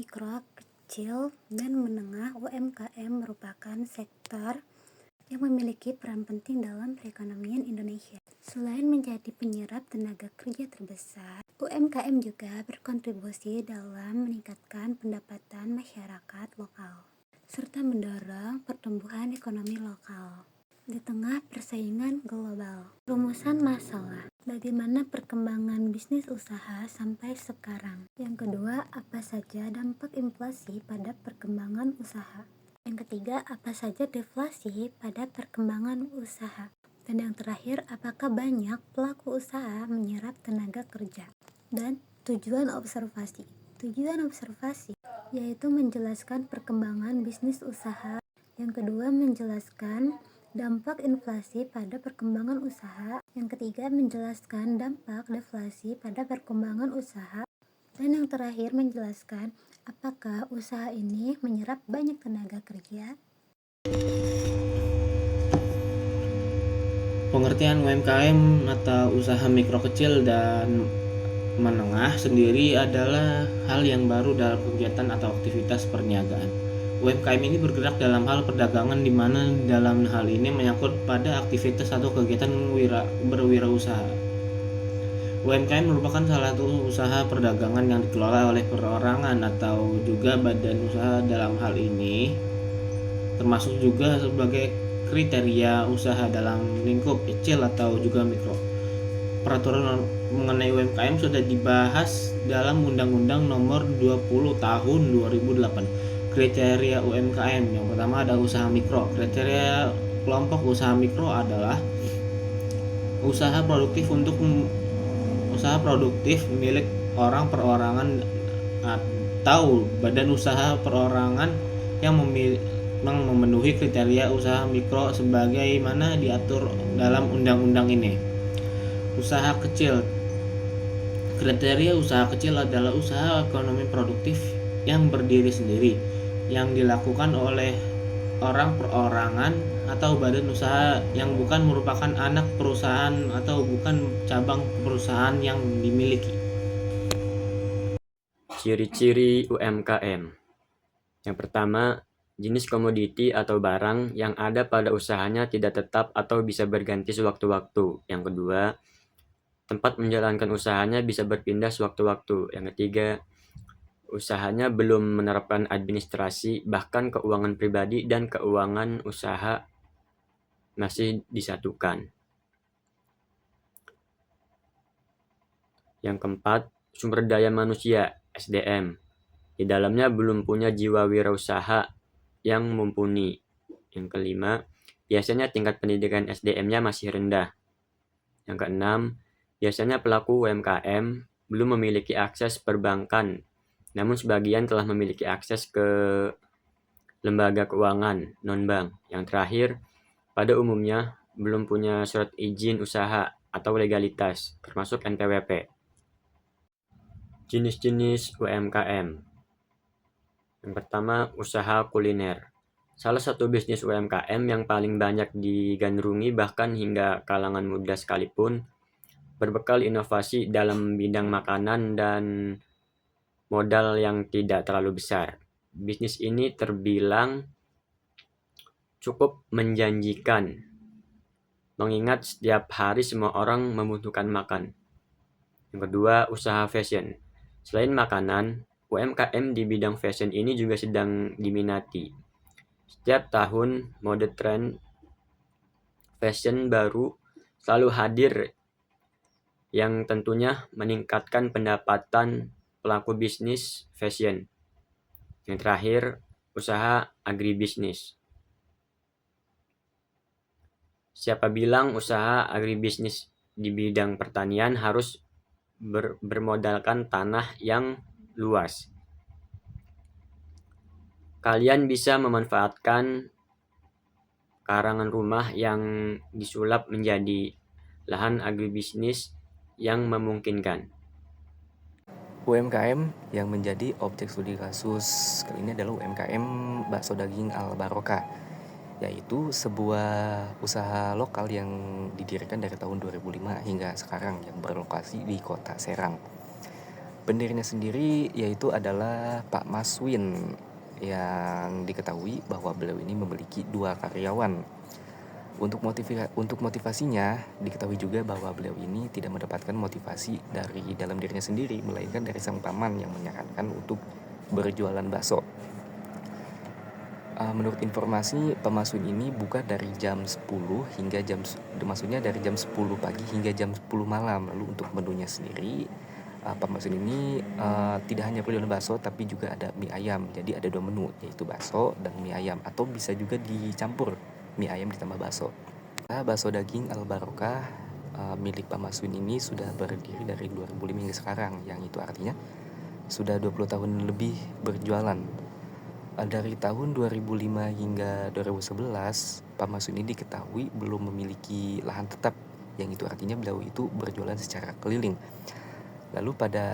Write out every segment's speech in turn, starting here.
mikro, kecil, dan menengah (UMKM) merupakan sektor yang memiliki peran penting dalam perekonomian Indonesia. Selain menjadi penyerap tenaga kerja terbesar, UMKM juga berkontribusi dalam meningkatkan pendapatan masyarakat lokal, serta mendorong pertumbuhan ekonomi lokal. Di tengah persaingan global, rumusan masalah, bagaimana perkembangan bisnis usaha sampai sekarang? Yang kedua, apa saja dampak inflasi pada perkembangan usaha? Yang ketiga, apa saja deflasi pada perkembangan usaha? Dan yang terakhir, apakah banyak pelaku usaha menyerap tenaga kerja? Dan tujuan observasi yaitu menjelaskan perkembangan bisnis usaha. Yang kedua, menjelaskan dampak inflasi pada perkembangan usaha. Yang ketiga, menjelaskan dampak deflasi pada perkembangan usaha. Dan yang terakhir, menjelaskan apakah usaha ini menyerap banyak tenaga kerja. Pengertian UMKM atau usaha mikro kecil dan menengah sendiri adalah hal yang baru dalam kegiatan atau aktivitas perniagaan. UMKM ini bergerak dalam hal perdagangan di mana dalam hal ini menyangkut pada aktivitas atau kegiatan berwirausaha. UMKM merupakan salah satu usaha perdagangan yang dikelola oleh perorangan atau juga badan usaha dalam hal ini, termasuk juga sebagai kriteria usaha dalam lingkup kecil atau juga mikro. Peraturan mengenai UMKM sudah dibahas dalam Undang-Undang Nomor 20 Tahun 2008. Kriteria UMKM yang pertama ada usaha mikro. Kriteria kelompok usaha mikro adalah usaha produktif milik orang perorangan atau badan usaha perorangan yang memenuhi kriteria usaha mikro sebagaimana diatur dalam undang-undang ini. Usaha kecil. Kriteria usaha kecil adalah usaha ekonomi produktif yang berdiri sendiri, yang dilakukan oleh orang perorangan atau badan usaha yang bukan merupakan anak perusahaan atau bukan cabang perusahaan yang dimiliki. Ciri-ciri UMKM. Yang pertama, jenis komoditi atau barang yang ada pada usahanya tidak tetap atau bisa berganti sewaktu-waktu. Yang kedua, tempat menjalankan usahanya bisa berpindah sewaktu-waktu. Yang ketiga, usahanya belum menerapkan administrasi, bahkan keuangan pribadi dan keuangan usaha masih disatukan. Yang keempat, sumber daya manusia (SDM). Di dalamnya belum punya jiwa wirausaha yang mumpuni. Yang kelima, biasanya tingkat pendidikan SDM-nya masih rendah. Yang keenam, biasanya pelaku UMKM belum memiliki akses perbankan, namun sebagian telah memiliki akses ke lembaga keuangan non-bank. Yang terakhir, pada umumnya belum punya surat izin usaha atau legalitas, termasuk NPWP. Jenis-jenis UMKM. Yang pertama, usaha kuliner. Salah satu bisnis UMKM yang paling banyak digandrungi bahkan hingga kalangan muda sekalipun, berbekal inovasi dalam bidang makanan dan modal yang tidak terlalu besar. Bisnis ini terbilang cukup menjanjikan, mengingat setiap hari semua orang membutuhkan makan. Yang kedua, usaha fashion. Selain makanan, UMKM di bidang fashion ini juga sedang diminati. Setiap tahun, mode tren fashion baru selalu hadir yang tentunya meningkatkan pendapatan pelaku bisnis fashion. Yang terakhir, usaha agribisnis. Siapa bilang usaha agribisnis di bidang pertanian harus bermodalkan tanah yang luas? Kalian bisa memanfaatkan karangan rumah yang disulap menjadi lahan agribisnis yang memungkinkan. UMKM yang menjadi objek studi kasus kali ini adalah UMKM Bakso Daging Al Barokah, yaitu sebuah usaha lokal yang didirikan dari tahun 2005 hingga sekarang yang berlokasi di Kota Serang. Pendirinya sendiri yaitu adalah Pak Maswin, yang diketahui bahwa beliau ini memiliki 2 karyawan. Untuk motivasinya, diketahui juga bahwa beliau ini tidak mendapatkan motivasi dari dalam dirinya sendiri, melainkan dari sang paman yang menyarankan untuk berjualan bakso. Menurut informasi, Pak Maswin ini buka dari jam 10 hingga maksudnya dari jam 10 pagi hingga jam 10 malam. Lalu untuk menunya sendiri, Pak Maswin ini tidak hanya berjualan bakso tapi juga ada mie ayam. Jadi ada 2 menu, yaitu bakso dan mie ayam, atau bisa juga dicampur mie ayam ditambah bakso. Bakso daging Al Barokah milik Pak Maswin ini sudah berdiri dari 2005 hingga sekarang, yang itu artinya sudah 20 tahun lebih berjualan. Dari tahun 2005 hingga 2011, Pak Maswin ini diketahui belum memiliki lahan tetap, yang itu artinya beliau itu berjualan secara keliling. Lalu pada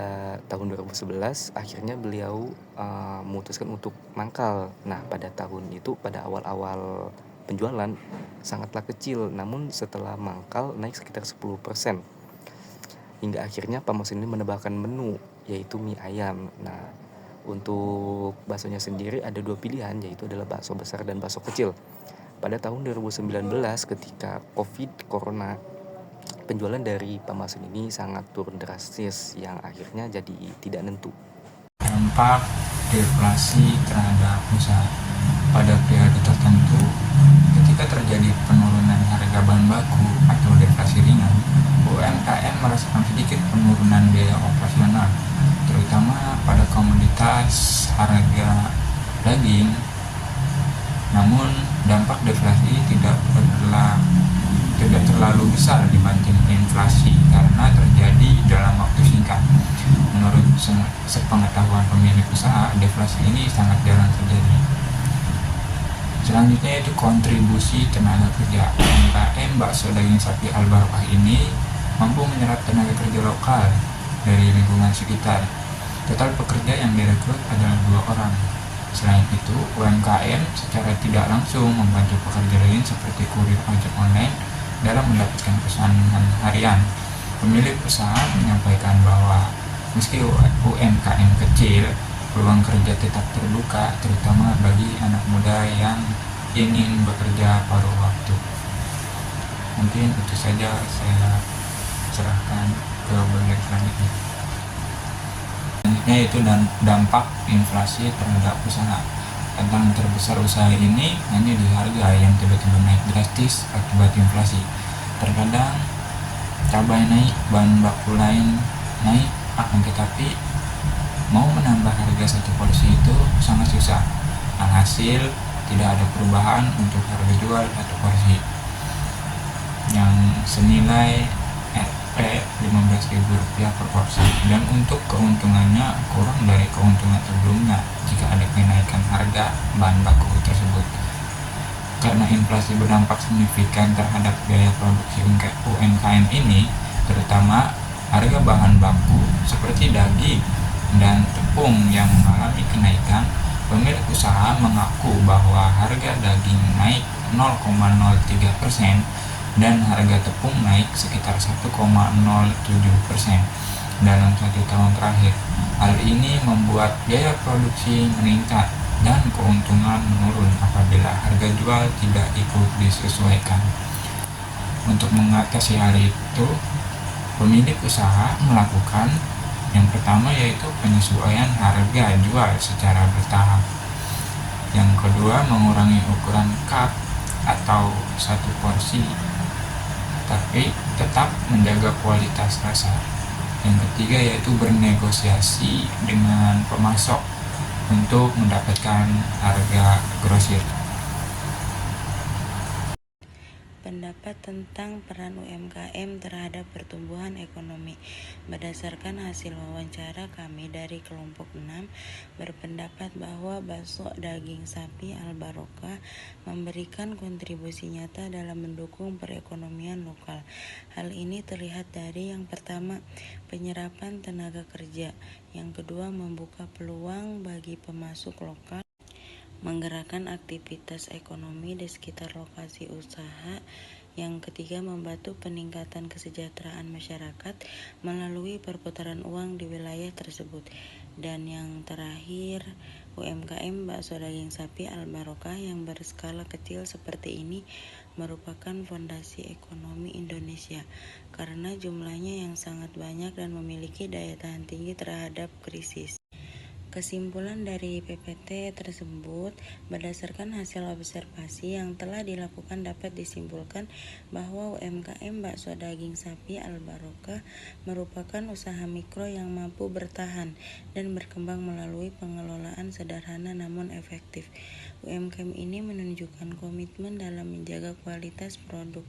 tahun 2011 akhirnya beliau memutuskan untuk mangkal. Nah, pada tahun itu, pada awal-awal penjualan sangatlah kecil, namun setelah mangkal naik sekitar 10%. Hingga akhirnya Pak Maswin ini menambahkan menu, yaitu mie ayam. Nah, untuk baksonya sendiri ada 2 pilihan, yaitu adalah bakso besar dan bakso kecil. Pada tahun 2019 ketika Corona, penjualan dari Pak Maswin ini sangat turun drastis, yang akhirnya jadi tidak nentu. Dampak deflasi terhadap usaha pada periode tertentu. Ketika terjadi penurunan harga bahan baku atau deflasi ringan, UMKM merasakan sedikit penurunan biaya operasional, terutama pada komoditas harga daging. Namun dampak deflasi tidak terlalu besar dibanding inflasi karena terjadi dalam waktu singkat. Menurut sepengetahuan pemilik usaha, deflasi ini sangat jarang terjadi. Selanjutnya yaitu kontribusi tenaga kerja. UMKM bakso daging sapi Al Barokah ini mampu menyerap tenaga kerja lokal dari lingkungan sekitar. Total pekerja yang direkrut adalah 2 orang. Selain itu, UMKM secara tidak langsung membantu pekerja lain seperti kurir ojek online dalam mendapatkan pesanan harian. Pemilik usaha menyampaikan bahwa meski UMKM kecil, peluang kerja tetap terbuka, terutama bagi anak muda yang ingin bekerja paruh waktu. Mungkin itu saja, saya serahkan ke bagian selanjutnya. Selanjutnya yaitu dampak inflasi terhadap usaha. Tantangan terbesar usaha ini hanya di harga yang tiba-tiba naik drastis akibat inflasi. Terkadang cabai naik, bahan baku lain naik, akan tetapi mau menambah harga satu porsi itu sangat susah. Alhasil tidak ada perubahan untuk harga jual satu porsi yang senilai Rp15.000 per porsi, dan untuk keuntungannya kurang dari keuntungan sebelumnya jika ada kenaikan harga bahan baku tersebut. Karena inflasi berdampak signifikan terhadap biaya produksi UMKM ini, terutama harga bahan baku seperti daging dan tepung yang mengalami kenaikan, pemilik usaha mengaku bahwa harga daging naik 0,03% dan harga tepung naik sekitar 1,07% dalam 1 tahun terakhir. Hal ini membuat biaya produksi meningkat dan keuntungan menurun apabila harga jual tidak ikut disesuaikan. Untuk mengatasi hal itu, pemilik usaha melakukan yang pertama yaitu penyesuaian harga jual secara bertahap. Yang kedua, mengurangi ukuran cup atau satu porsi, tapi tetap menjaga kualitas rasa. Yang ketiga yaitu bernegosiasi dengan pemasok untuk mendapatkan harga grosir. Pendapat tentang peran UMKM terhadap pertumbuhan ekonomi. Berdasarkan hasil wawancara kami dari kelompok 6 berpendapat bahwa bakso daging sapi Al Barokah memberikan kontribusi nyata dalam mendukung perekonomian lokal. Hal ini terlihat dari yang pertama, penyerapan tenaga kerja, yang kedua membuka peluang bagi pemasok lokal, menggerakkan aktivitas ekonomi di sekitar lokasi usaha, Yang ketiga, membantu peningkatan kesejahteraan masyarakat melalui perputaran uang di wilayah tersebut. Dan yang terakhir, UMKM bakso daging sapi Al Barokah yang berskala kecil seperti ini merupakan fondasi ekonomi Indonesia karena jumlahnya yang sangat banyak dan memiliki daya tahan tinggi terhadap krisis. Kesimpulan dari PPT tersebut, berdasarkan hasil observasi yang telah dilakukan dapat disimpulkan bahwa UMKM bakso daging sapi Al Barokah merupakan usaha mikro yang mampu bertahan dan berkembang melalui pengelolaan sederhana namun efektif. UMKM ini menunjukkan komitmen dalam menjaga kualitas produk,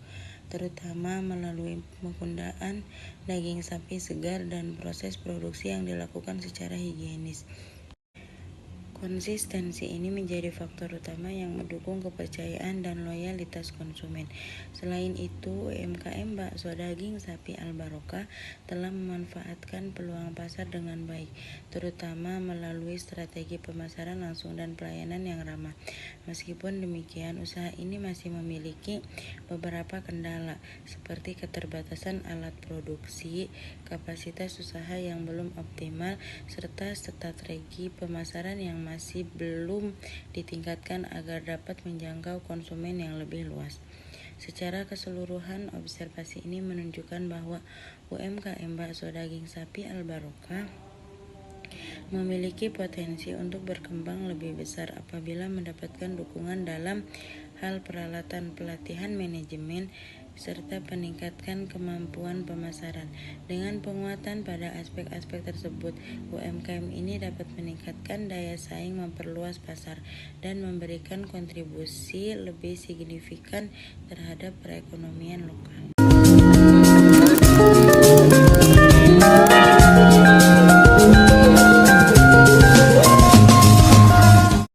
terutama melalui penggunaan daging sapi segar dan proses produksi yang dilakukan secara higienis. Konsistensi ini menjadi faktor utama yang mendukung kepercayaan dan loyalitas konsumen. Selain itu, UMKM bakso daging sapi Al Barokah telah memanfaatkan peluang pasar dengan baik, terutama melalui strategi pemasaran langsung dan pelayanan yang ramah. Meskipun demikian, usaha ini masih memiliki beberapa kendala, seperti keterbatasan alat produksi, kapasitas usaha yang belum optimal, serta strategi pemasaran yang masih belum ditingkatkan agar dapat menjangkau konsumen yang lebih luas. Secara keseluruhan, observasi ini menunjukkan bahwa UMKM bakso daging sapi Al Barokah memiliki potensi untuk berkembang lebih besar apabila mendapatkan dukungan dalam hal peralatan, pelatihan manajemen, serta peningkatkan kemampuan pemasaran. Dengan penguatan pada aspek-aspek tersebut, UMKM ini dapat meningkatkan daya saing, memperluas pasar, dan memberikan kontribusi lebih signifikan terhadap perekonomian lokal.